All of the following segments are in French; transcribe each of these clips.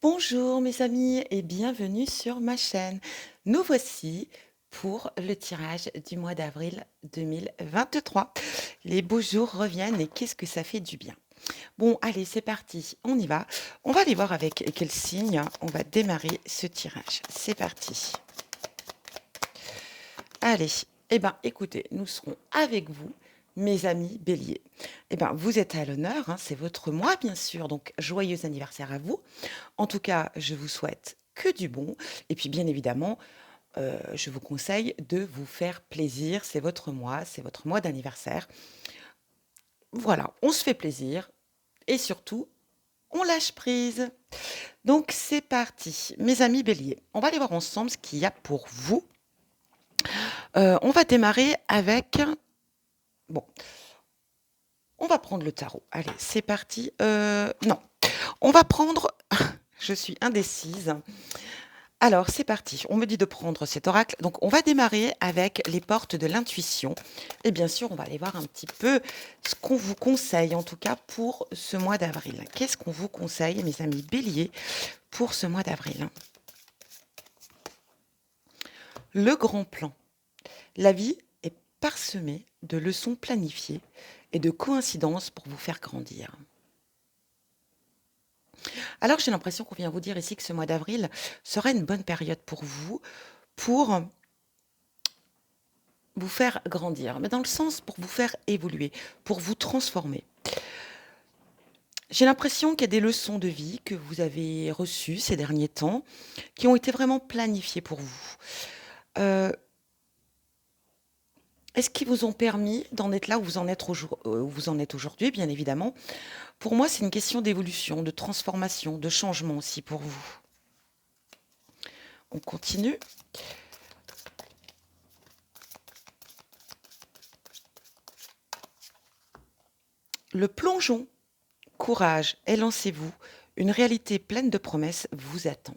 Bonjour mes amis et bienvenue sur ma chaîne. Nous voici pour le tirage du mois d'avril 2023. Les beaux jours reviennent et qu'est-ce que ça fait du bien. Bon, allez, c'est parti, on y va. On va aller voir avec quel signe on va démarrer ce tirage. C'est parti. Allez, eh ben, écoutez, nous serons avec vous, mes amis béliers. Eh ben, vous êtes à l'honneur, hein, c'est votre mois, bien sûr, donc joyeux anniversaire à vous. En tout cas, je vous souhaite que du bon. Et puis, bien évidemment, je vous conseille de vous faire plaisir. C'est votre mois d'anniversaire. Voilà, on se fait plaisir et surtout, on lâche prise. Donc, c'est parti, mes amis béliers. On va aller voir ensemble ce qu'il y a pour vous. On va démarrer avec... Bon, on va prendre le tarot. Allez, c'est parti. Non, on va prendre... Je suis indécise. Alors, c'est parti. On me dit de prendre cet oracle. Donc, on va démarrer avec les portes de l'intuition. Et bien sûr, on va aller voir un petit peu ce qu'on vous conseille, en tout cas pour ce mois d'avril. Qu'est-ce qu'on vous conseille, mes amis béliers, pour ce mois d'avril? Le grand plan. La vie est parsemée de leçons planifiées et de coïncidences pour vous faire grandir. Alors, j'ai l'impression qu'on vient vous dire ici que ce mois d'avril sera une bonne période pour vous, pour vous faire grandir, mais dans le sens pour vous faire évoluer, pour vous transformer. J'ai l'impression qu'il y a des leçons de vie que vous avez reçues ces derniers temps, qui ont été vraiment planifiées pour vous. Est-ce qu'ils vous ont permis d'en être là où vous en êtes, où vous en êtes aujourd'hui, bien évidemment? Pour moi, c'est une question d'évolution, de transformation, de changement aussi pour vous. On continue. Le plongeon. Courage et lancez-vous. Une réalité pleine de promesses vous attend.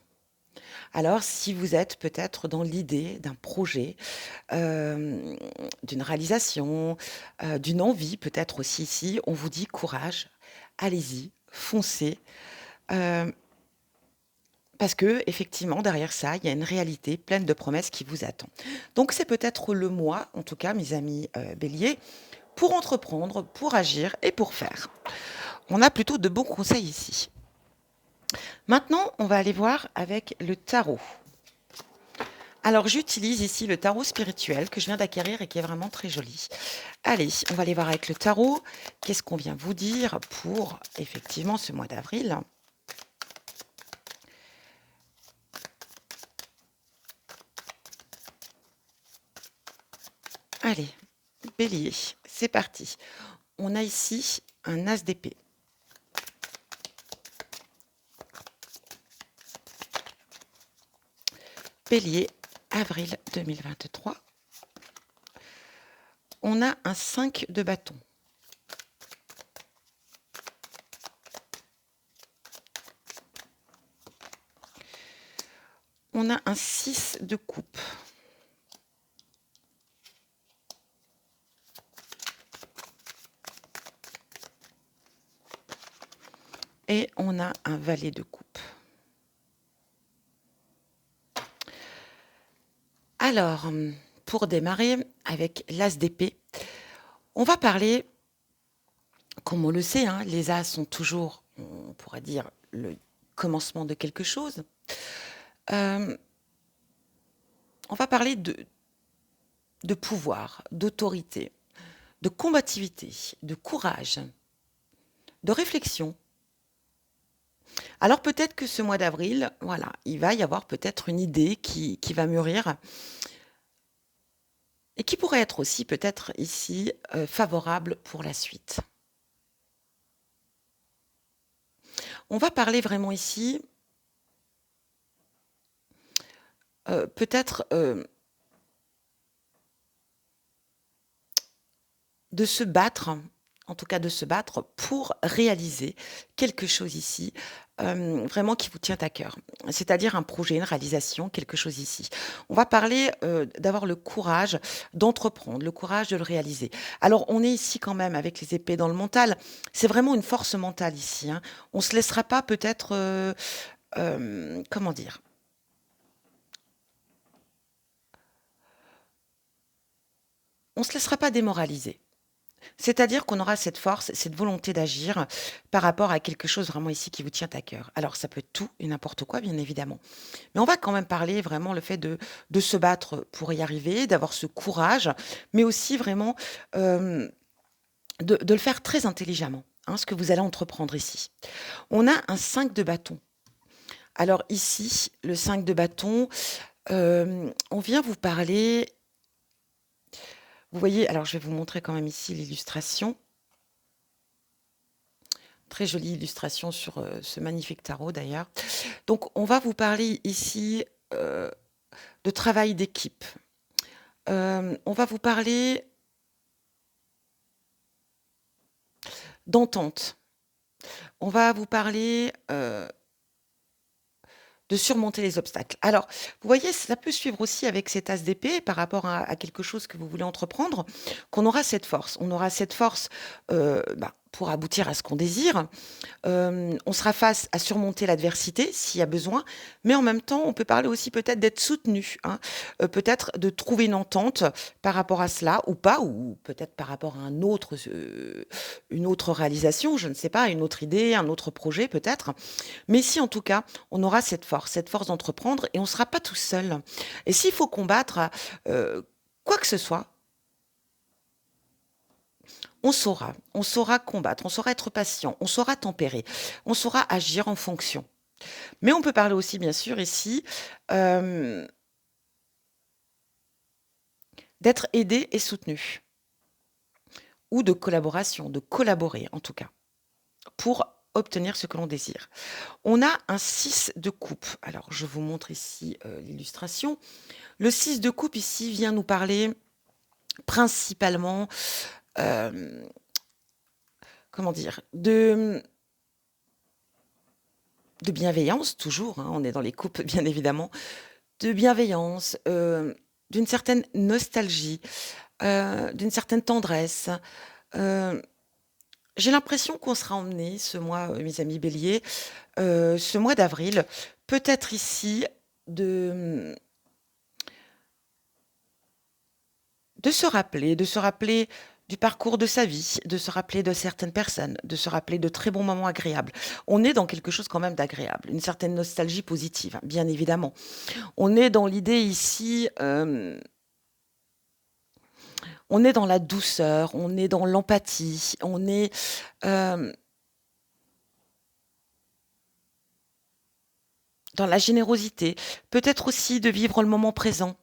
Alors, si vous êtes peut-être dans l'idée d'un projet, d'une réalisation, d'une envie peut-être aussi ici, on vous dit: «Courage, allez-y, foncez», heu, parce qu'effectivement derrière ça, il y a une réalité pleine de promesses qui vous attend. Donc c'est peut-être le mois, en tout cas mes amis, béliers, pour entreprendre, pour agir et pour faire. On a plutôt de bons conseils ici. Maintenant, on va aller voir avec le tarot. Alors, j'utilise ici le tarot spirituel que je viens d'acquérir et qui est vraiment très joli. Allez, on va aller voir avec le tarot. Qu'est-ce qu'on vient vous dire pour effectivement ce mois d'avril? Allez, bélier, c'est parti. On a ici un as d'épée. Bélier, avril 2023. On a un 5 de bâton. On a un 6 de coupe. Et on a un valet de coupe. Alors, pour démarrer avec l'as d'épée, on va parler, comme on le sait, hein, les as sont toujours, on pourrait dire, le commencement de quelque chose. On va parler de pouvoir, d'autorité, de combativité, de courage, de réflexion. Alors peut-être que ce mois d'avril, voilà, il va y avoir peut-être une idée qui va mûrir et qui pourrait être aussi peut-être ici favorable pour la suite. On va parler vraiment ici, peut-être de se battre, en tout cas de se battre pour réaliser quelque chose ici, vraiment qui vous tient à cœur. C'est-à-dire un projet, une réalisation, quelque chose ici. On va parler, d'avoir le courage d'entreprendre, le courage de le réaliser. Alors on est ici quand même avec les épées dans le mental, c'est vraiment une force mentale ici, hein. On se laissera pas peut-être, comment dire? On ne se laissera pas démoraliser. C'est-à-dire qu'on aura cette force, cette volonté d'agir par rapport à quelque chose vraiment ici qui vous tient à cœur. Alors ça peut être tout et n'importe quoi, bien évidemment. Mais on va quand même parler vraiment le fait de se battre pour y arriver, d'avoir ce courage, mais aussi vraiment, hem, de le faire très intelligemment, hein, ce que vous allez entreprendre ici. On a un 5 de bâton. Alors ici, le 5 de bâton, on vient vous parler, vous voyez, alors je vais vous montrer quand même ici l'illustration. Très jolie illustration sur, ce magnifique tarot d'ailleurs. Donc on va vous parler ici, de travail d'équipe. On va vous parler d'entente. On va vous parler, de surmonter les obstacles. Alors, vous voyez, ça peut suivre aussi avec cet as d'épée par rapport à quelque chose que vous voulez entreprendre, qu'on aura cette force. On aura cette force, pour aboutir à ce qu'on désire. On sera face à surmonter l'adversité s'il y a besoin, mais en même temps, on peut parler aussi peut-être d'être soutenu, hein. Peut-être de trouver une entente par rapport à cela ou pas, ou peut-être par rapport à une autre réalisation, je ne sais pas, une autre idée, un autre projet peut-être. Mais ici, en tout cas, on aura cette force d'entreprendre et on ne sera pas tout seul. Et s'il faut combattre, quoi que ce soit, on saura combattre, on saura être patient, on saura tempérer, on saura agir en fonction. Mais on peut parler aussi, bien sûr, ici, hem, d'être aidé et soutenu ou de collaboration, de collaborer en tout cas, pour obtenir ce que l'on désire. On a un 6 de coupe. Alors je vous montre ici, l'illustration. Le 6 de coupe ici vient nous parler principalement, hem, comment dire? De bienveillance toujours, hein, on est dans les couples bien évidemment. De bienveillance, d'une certaine nostalgie, d'une certaine tendresse. Heu, j'ai l'impression qu'on sera emmenés ce mois, mes amis béliers, ce mois d'avril, peut-être ici de, de se rappeler du parcours de sa vie, de se rappeler de certaines personnes, de se rappeler de très bons moments agréables. On est dans quelque chose quand même d'agréable, une certaine nostalgie positive, hein, bien évidemment. On est dans l'idée ici, on est dans la douceur, on est dans l'empathie, on est, hem, dans la générosité. Peut-être aussi de vivre le moment présent,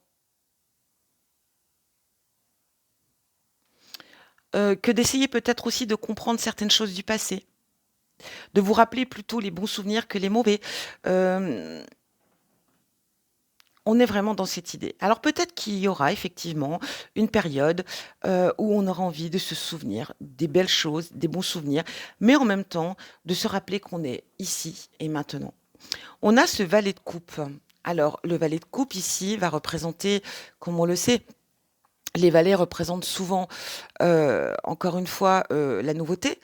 que d'essayer peut-être aussi de comprendre certaines choses du passé, de vous rappeler plutôt les bons souvenirs que les mauvais. Hem, on est vraiment dans cette idée. Alors peut-être qu'il y aura effectivement une période, où on aura envie de se souvenir des belles choses, des bons souvenirs, mais en même temps de se rappeler qu'on est ici et maintenant. On a ce valet de coupe. Alors, le valet de coupe ici va représenter, comme on le sait, les valets représentent souvent, encore une fois, la nouveauté,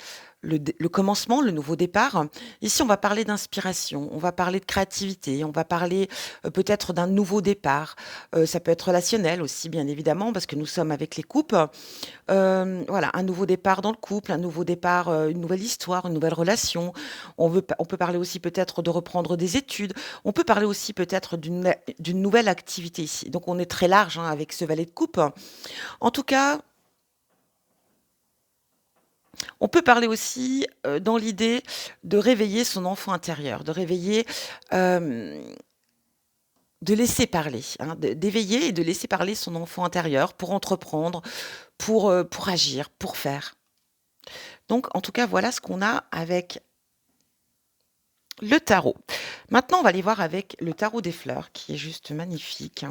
le commencement, le nouveau départ. Ici, on va parler d'inspiration, on va parler de créativité, on va parler, peut-être d'un nouveau départ. Ça peut être relationnel aussi, bien évidemment, parce que nous sommes avec les coupes. Voilà, un nouveau départ dans le couple, un nouveau départ, une nouvelle histoire, une nouvelle relation. On peut parler aussi peut-être de reprendre des études. On peut parler aussi peut-être d'une nouvelle activité ici. Donc on est très large, hein, avec ce valet de coupe. En tout cas, on peut parler aussi, dans l'idée de réveiller son enfant intérieur, de réveiller, hem, de laisser parler, hein, d'éveiller et de laisser parler son enfant intérieur pour entreprendre, pour agir, pour faire. Donc en tout cas, voilà ce qu'on a avec le tarot. Maintenant, on va aller voir avec le tarot des fleurs qui est juste magnifique.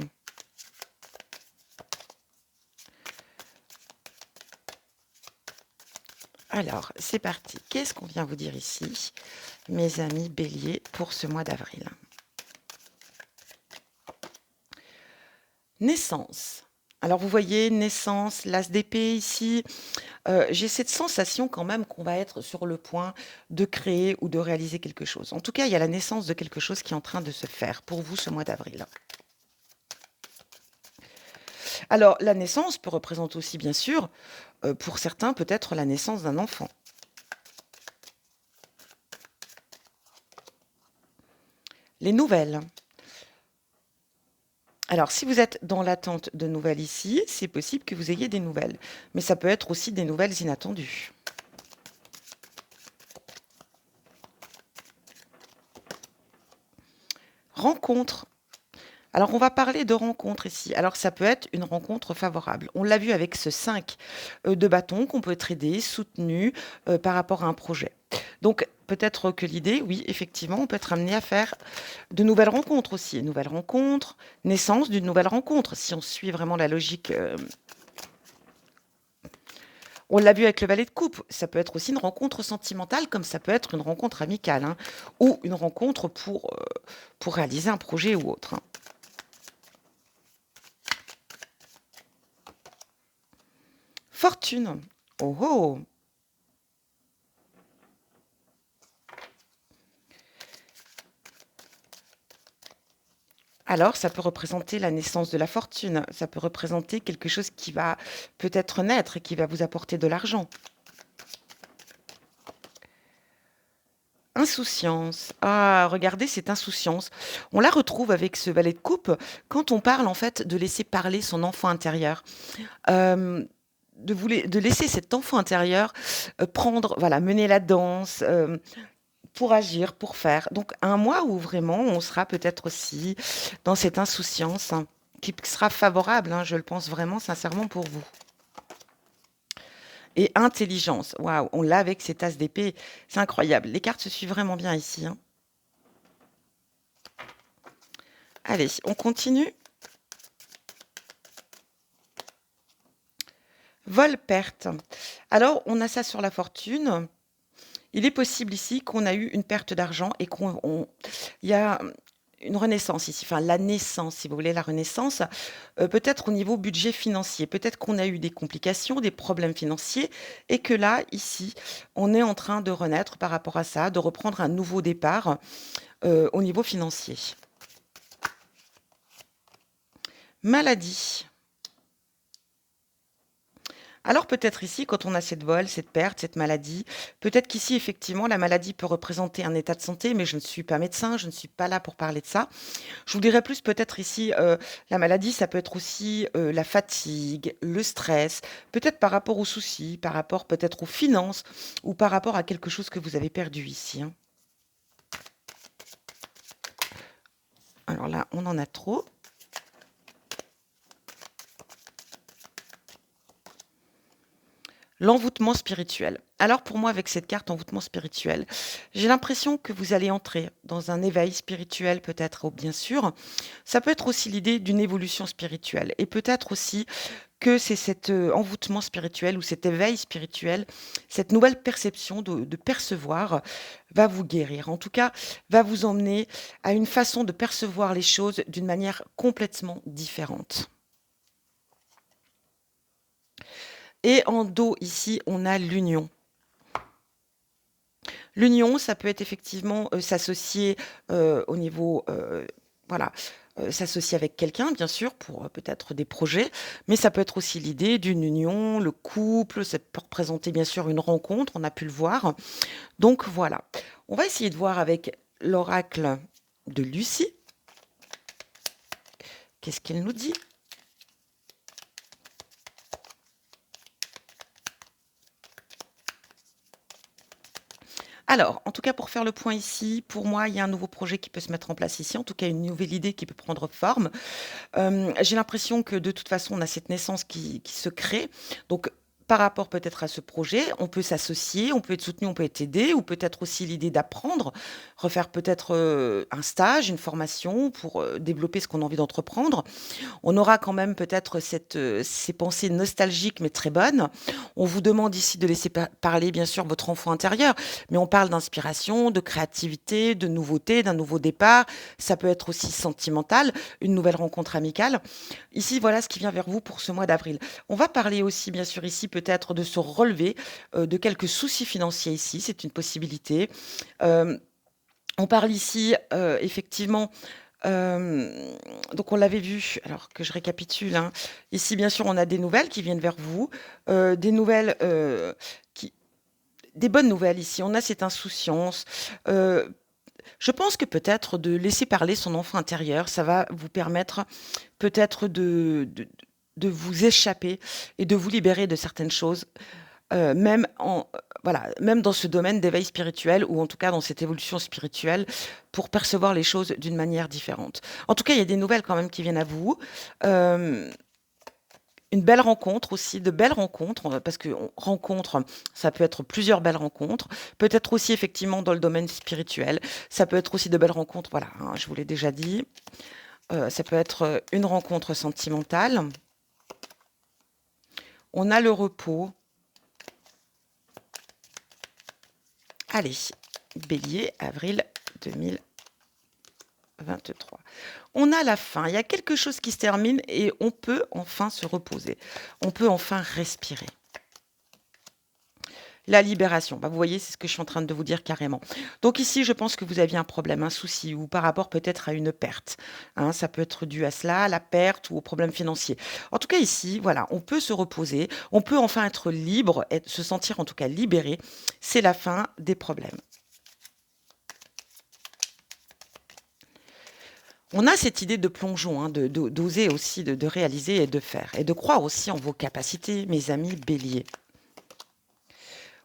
Alors, c'est parti. Qu'est-ce qu'on vient vous dire ici, mes amis béliers, pour ce mois d'avril? Naissance. Alors vous voyez, naissance, l'as d'épée ici. J'ai cette sensation quand même qu'on va être sur le point de créer ou de réaliser quelque chose. En tout cas, il y a la naissance de quelque chose qui est en train de se faire pour vous ce mois d'avril. Alors la naissance peut représenter aussi bien sûr, pour certains peut-être la naissance d'un enfant. Les nouvelles. Alors si vous êtes dans l'attente de nouvelles ici, c'est possible que vous ayez des nouvelles, mais ça peut être aussi des nouvelles inattendues. Rencontre. Alors on va parler de rencontre ici. Alors ça peut être une rencontre favorable. On l'a vu avec ce 5 de bâton qu'on peut être aidé, soutenu, par rapport à un projet. Donc peut-être que l'idée, oui, effectivement, on peut être amené à faire de nouvelles rencontres aussi. Une nouvelle rencontre, naissance d'une nouvelle rencontre, si on suit vraiment la logique, on l'a vu avec le valet de coupe, ça peut être aussi une rencontre sentimentale comme ça peut être une rencontre amicale, hein, ou une rencontre pour réaliser un projet ou autre, hein. Fortune. Oh oh! Alors, ça peut représenter la naissance de la fortune, ça peut représenter quelque chose qui va peut-être naître et qui va vous apporter de l'argent. Insouciance. Ah, regardez cette insouciance. On la retrouve avec ce valet de coupe quand on parle en fait de laisser parler son enfant intérieur. De laisser cet enfant intérieur prendre, voilà, mener la danse, pour agir, pour faire. Donc un mois où vraiment on sera peut-être aussi dans cette insouciance, hein, qui sera favorable, hein, je le pense vraiment sincèrement pour vous. Et intelligence, waouh, on l'a avec ces tasses d'épée, c'est incroyable. Les cartes se suivent vraiment bien ici, hein. Allez, on continue. Vol-perte. Alors, on a ça sur la fortune. Il est possible ici qu'on a eu une perte d'argent et il y a une renaissance ici, enfin la naissance, si vous voulez, la renaissance, peut-être au niveau budget financier. Peut-être qu'on a eu des complications, des problèmes financiers et que là, ici, on est en train de renaître par rapport à ça, de reprendre un nouveau départ, au niveau financier. Maladie. Alors peut-être ici, quand on a cette vol, cette perte, cette maladie, peut-être qu'ici, effectivement, la maladie peut représenter un état de santé, mais je ne suis pas médecin, je ne suis pas là pour parler de ça. Je vous dirais plus peut-être ici, la maladie, ça peut être aussi la fatigue, le stress, peut-être par rapport aux soucis, par rapport peut-être aux finances ou par rapport à quelque chose que vous avez perdu ici, hein. Alors là, on en a trop. L'envoûtement spirituel. Alors pour moi, avec cette carte envoûtement spirituel, j'ai l'impression que vous allez entrer dans un éveil spirituel peut-être, bien sûr. Ça peut être aussi l'idée d'une évolution spirituelle et peut-être aussi que c'est cet envoûtement spirituel ou cet éveil spirituel, cette nouvelle perception de percevoir va vous guérir. En tout cas, va vous emmener à une façon de percevoir les choses d'une manière complètement différente. Et en dos, ici, on a l'union. L'union, ça peut être effectivement, s'associer, au niveau, voilà, s'associer avec quelqu'un, bien sûr, pour, peut-être des projets, mais ça peut être aussi l'idée d'une union, le couple, ça peut représenter, bien sûr, une rencontre, on a pu le voir. Donc voilà. On va essayer de voir avec l'oracle de Lucie. Qu'est-ce qu'elle nous dit? Alors, en tout cas, pour faire le point ici, pour moi, il y a un nouveau projet qui peut se mettre en place ici, en tout cas une nouvelle idée qui peut prendre forme. J'ai l'impression que de toute façon, on a cette naissance qui se crée. Donc, par rapport peut-être à ce projet, on peut s'associer, on peut être soutenu, on peut être aidé, ou peut-être aussi l'idée d'apprendre, refaire peut-être un stage, une formation pour développer ce qu'on a envie d'entreprendre. On aura quand même peut-être ces pensées nostalgiques mais très bonnes. On vous demande ici de laisser parler bien sûr votre enfant intérieur, mais on parle d'inspiration, de créativité, de nouveauté, d'un nouveau départ. Ça peut être aussi sentimental, une nouvelle rencontre amicale. Ici, voilà ce qui vient vers vous pour ce mois d'avril. On va parler aussi bien sûr ici peut-être de se relever de quelques soucis financiers ici, c'est une possibilité. Euh, on parle ici effectivement donc on l'avait vu, alors que je récapitule, hein. Ici, bien sûr, on a des nouvelles qui viennent vers vous, des nouvelles, qui des bonnes nouvelles ici. On a cette insouciance. Heu, je pense que peut-être de laisser parler son enfant intérieur, ça va vous permettre peut-être de vous échapper et de vous libérer de certaines choses. Même voilà, même dans ce domaine d'éveil spirituel ou en tout cas dans cette évolution spirituelle pour percevoir les choses d'une manière différente. En tout cas, il y a des nouvelles quand même qui viennent à vous. Hem, une belle rencontre aussi, de belles rencontres, parce que rencontre, ça peut être plusieurs belles rencontres. Peut-être aussi effectivement dans le domaine spirituel. Ça peut être aussi de belles rencontres, voilà, hein, je vous l'ai déjà dit. Ça peut être, une rencontre sentimentale. On a le repos. Allez, Bélier, avril 2023. On a la fin. Il y a quelque chose qui se termine et on peut enfin se reposer. On peut enfin respirer. La libération. Bah, vous voyez, c'est ce que je suis en train de vous dire carrément. Donc ici, je pense que vous aviez un problème, un souci, ou par rapport peut-être à une perte. Hein, ça peut être dû à cela, à la perte ou au problème financier. En tout cas, ici, voilà, on peut se reposer, on peut enfin être libre, se sentir en tout cas libéré. C'est la fin des problèmes. On a cette idée de plongeon, hein, d'oser aussi, de réaliser et de faire, et de croire aussi en vos capacités, mes amis béliers.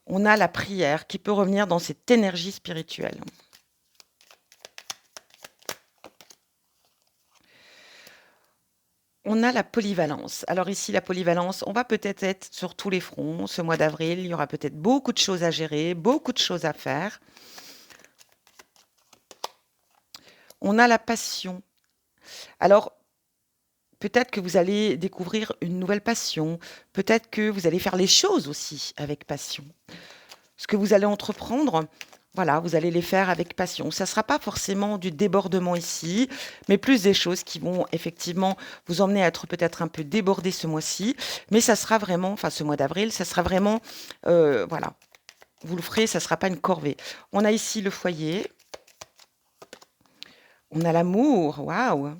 On a la prière qui peut revenir dans cette énergie spirituelle. On a la polyvalence. Alors ici, la polyvalence, on va peut-être être sur tous les fronts ce mois d'avril. Il y aura peut-être beaucoup de choses à gérer, beaucoup de choses à faire. On a la passion. Alors, peut-être que vous allez découvrir une nouvelle passion. Peut-être que vous allez faire les choses aussi avec passion. Ce que vous allez entreprendre, voilà, vous allez les faire avec passion. Ça ne sera pas forcément du débordement ici, mais plus des choses qui vont effectivement vous emmener à être peut-être un peu débordé ce mois-ci. Mais ça sera vraiment, enfin ce mois d'avril, ça sera vraiment, voilà, vous le ferez, ça ne sera pas une corvée. On a ici le foyer, on a l'amour, waouh,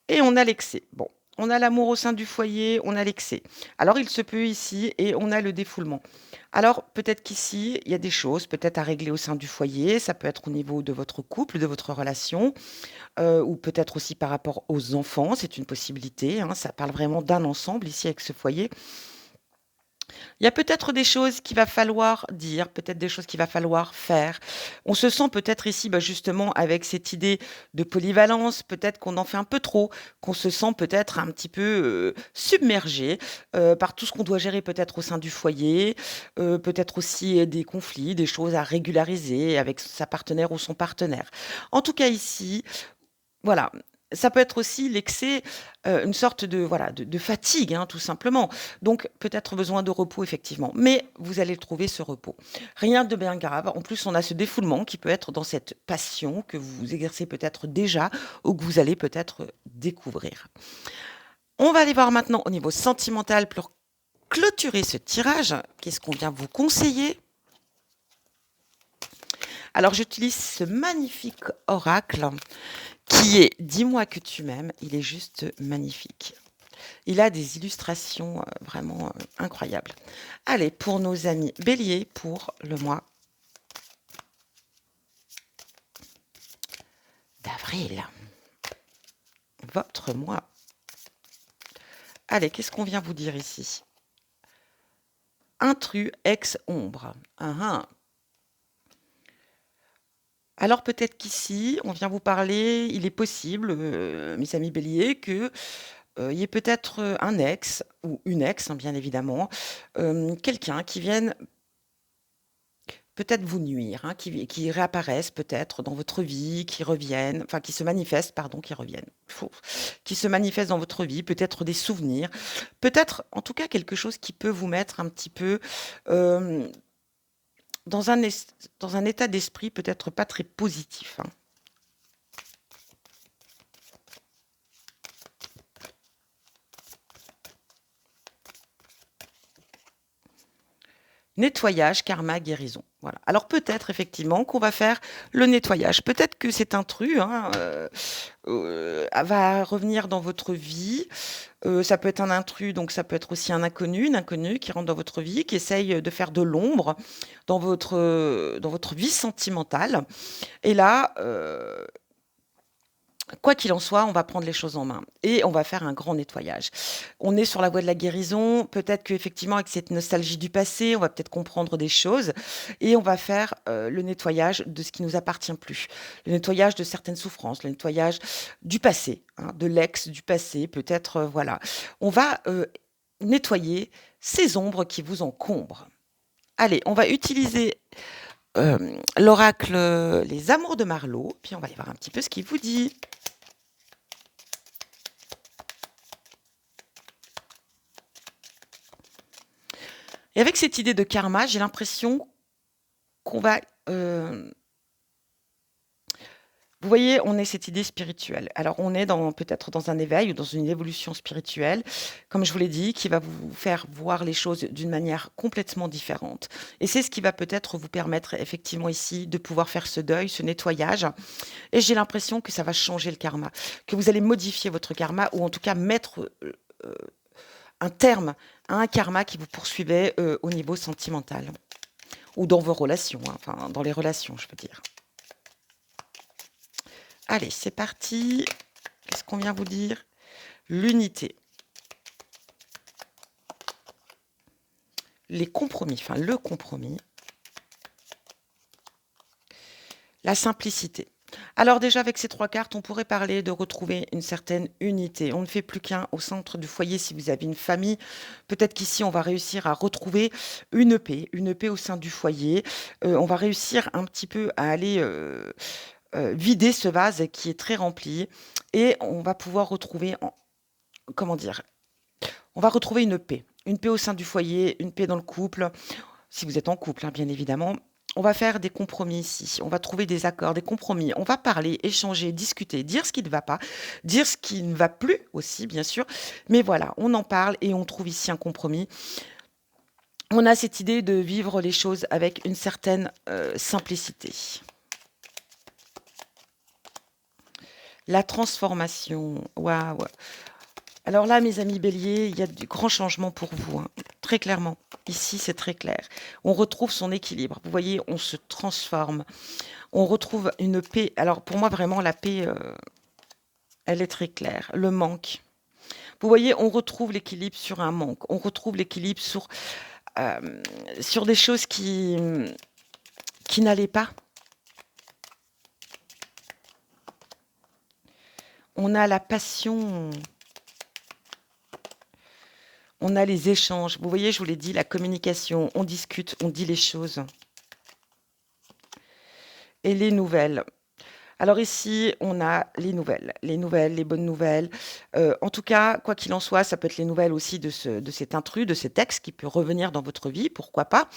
et on a l'excès. Bon, on a l'amour au sein du foyer, on a l'excès. Alors il se peut ici et on a le défoulement. Alors peut-être qu'ici, il y a des choses peut-être à régler au sein du foyer, ça peut être au niveau de votre couple, de votre relation, ou peut-être aussi par rapport aux enfants, c'est une possibilité, hein, ça parle vraiment d'un ensemble ici avec ce foyer. Il y a peut-être des choses qu'il va falloir dire, peut-être des choses qu'il va falloir faire. On se sent peut-être ici, bah, justement, avec cette idée de polyvalence, peut-être qu'on en fait un peu trop, qu'on se sent peut-être un petit peu submergé par tout ce qu'on doit gérer peut-être au sein du foyer, peut-être aussi des conflits, des choses à régulariser avec sa partenaire ou son partenaire. En tout cas ici, voilà, ça peut être aussi l'excès, une sorte de voilà, de fatigue, hein, tout simplement. Donc peut-être besoin de repos effectivement, mais vous allez trouver ce repos. Rien de bien grave. En plus, on a ce défoulement qui peut être dans cette passion que vous exercez peut-être déjà ou que vous allez peut-être découvrir. On va aller voir maintenant au niveau sentimental pour clôturer ce tirage. Qu'est-ce qu'on vient vous conseiller? Alors j'utilise ce magnifique oracle qui est Dis-moi que tu m'aimes, il est juste magnifique. Il a des illustrations vraiment incroyables. Allez, pour nos amis béliers, pour le mois d'avril. Votre mois. Allez, qu'est-ce qu'on vient vous dire ici? Intrus ex-ombre. Ah, ah. Alors peut-être qu'ici, on vient vous parler, il est possible, mes amis béliers, que il y ait peut-être, un ex ou une ex, hein, bien évidemment, quelqu'un qui vienne peut-être vous nuire, hein, qui réapparaissent peut-être dans votre vie, qui reviennent, enfin qui se manifestent, pardon, qui reviennent, fou, qui se manifestent dans votre vie, peut-être des souvenirs, peut-être en tout cas quelque chose qui peut vous mettre un petit peu euh, dans dans un état d'esprit peut-être pas très positif, hein. Nettoyage, karma, guérison. Voilà. Alors peut-être effectivement qu'on va faire le nettoyage. Peut-être que cet intrus, hein, va revenir dans votre vie. Ça peut être un intrus, donc ça peut être aussi un inconnu, une inconnue qui rentre dans votre vie, qui essaye de faire de l'ombre dans votre vie sentimentale. Et là, quoi qu'il en soit, on va prendre les choses en main et on va faire un grand nettoyage. On est sur la voie de la guérison. Peut-être qu'effectivement, avec cette nostalgie du passé, on va peut-être comprendre des choses et on va faire le nettoyage de ce qui nous appartient plus. Le nettoyage de certaines souffrances, le nettoyage du passé, hein, de l'ex du passé. Peut-être, voilà. On va nettoyer ces ombres qui vous encombrent. Allez, on va utiliser l'oracle Les Amours de Marlowe, puis on va aller voir un petit peu ce qu'il vous dit. Et avec cette idée de karma, j'ai l'impression qu'on va... vous voyez, on est cette idée spirituelle. Alors, on est peut-être dans un éveil ou dans une évolution spirituelle, comme je vous l'ai dit, qui va vous faire voir les choses d'une manière complètement différente. Et c'est ce qui va peut-être vous permettre effectivement ici de pouvoir faire ce deuil, ce nettoyage. Et j'ai l'impression que ça va changer le karma, que vous allez modifier votre karma ou en tout cas mettre un terme à un karma qui vous poursuivait au niveau sentimental ou dans vos relations, hein, enfin dans les relations, je veux dire. Allez, c'est parti. Qu'est-ce qu'on vient vous dire? L'unité. Les compromis, enfin le compromis. La simplicité. Alors déjà, avec ces 3 cartes, on pourrait parler de retrouver une certaine unité. On ne fait plus qu'un au centre du foyer si vous avez une famille. Peut-être qu'ici, on va réussir à retrouver une paix au sein du foyer. On va réussir un petit peu à aller vider ce vase qui est très rempli et on va pouvoir retrouver, comment dire, on va retrouver une paix au sein du foyer, une paix dans le couple, si vous êtes en couple, hein, bien évidemment. On va faire des compromis ici, on va trouver des accords, des compromis, on va parler, échanger, discuter, dire ce qui ne va pas, dire ce qui ne va plus aussi, bien sûr. Mais voilà, on en parle et on trouve ici un compromis. On a cette idée de vivre les choses avec une certaine simplicité. La transformation, waouh! Alors là, mes amis béliers, il y a du grand changement pour vous, hein, très clairement. Ici, c'est très clair. On retrouve son équilibre. Vous voyez, on se transforme. On retrouve une paix. Alors pour moi, vraiment, la paix, elle est très claire. Le manque. Vous voyez, on retrouve l'équilibre sur un manque. On retrouve l'équilibre sur des choses qui n'allaient pas. On a la passion. On a les échanges. Vous voyez, je vous l'ai dit, la communication. On discute, on dit les choses. Et les nouvelles. Alors ici, on a les nouvelles, les bonnes nouvelles. En tout cas, quoi qu'il en soit, ça peut être les nouvelles aussi de cet intrus, de cet ex qui peut revenir dans votre vie, pourquoi pas.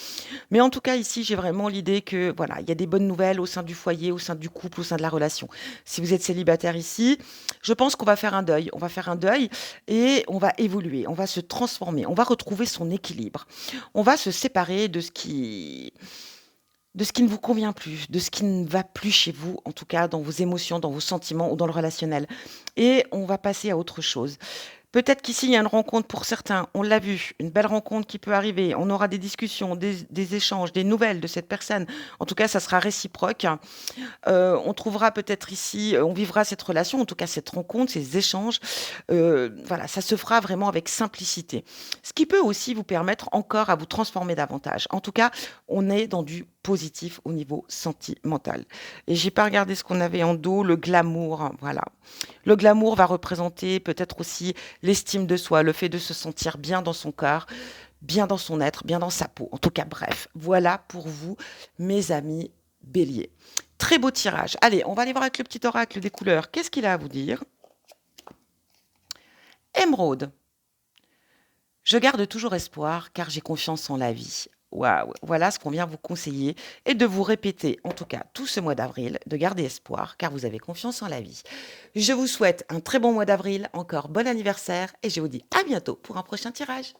Mais en tout cas, ici, j'ai vraiment l'idée que voilà, il y a des bonnes nouvelles au sein du foyer, au sein du couple, au sein de la relation. Si vous êtes célibataire ici, je pense qu'on va faire un deuil. On va faire un deuil et on va évoluer, on va se transformer, on va retrouver son équilibre. On va se séparer de ce qui ne vous convient plus, de ce qui ne va plus chez vous, en tout cas dans vos émotions, dans vos sentiments ou dans le relationnel. Et on va passer à autre chose. Peut-être qu'ici, il y a une rencontre pour certains, on l'a vu, une belle rencontre qui peut arriver. On aura des discussions, des échanges, des nouvelles de cette personne. En tout cas, ça sera réciproque. On trouvera peut-être ici, on vivra cette relation, en tout cas cette rencontre, ces échanges. Voilà, ça se fera vraiment avec simplicité. Ce qui peut aussi vous permettre encore à vous transformer davantage. En tout cas, on est dans du positif au niveau sentimental. Et j'ai pas regardé ce qu'on avait en dos, le glamour, hein, voilà. Le glamour va représenter peut-être aussi l'estime de soi, le fait de se sentir bien dans son corps, bien dans son être, bien dans sa peau. En tout cas, bref, voilà pour vous, mes amis béliers. Très beau tirage. Allez, on va aller voir avec le petit oracle des couleurs. Qu'est-ce qu'il a à vous dire? Émeraude. Je garde toujours espoir car j'ai confiance en la vie. Waouh, voilà ce qu'on vient vous conseiller et de vous répéter, en tout cas tout ce mois d'avril, de garder espoir car vous avez confiance en la vie. Je vous souhaite un très bon mois d'avril, encore bon anniversaire et je vous dis à bientôt pour un prochain tirage.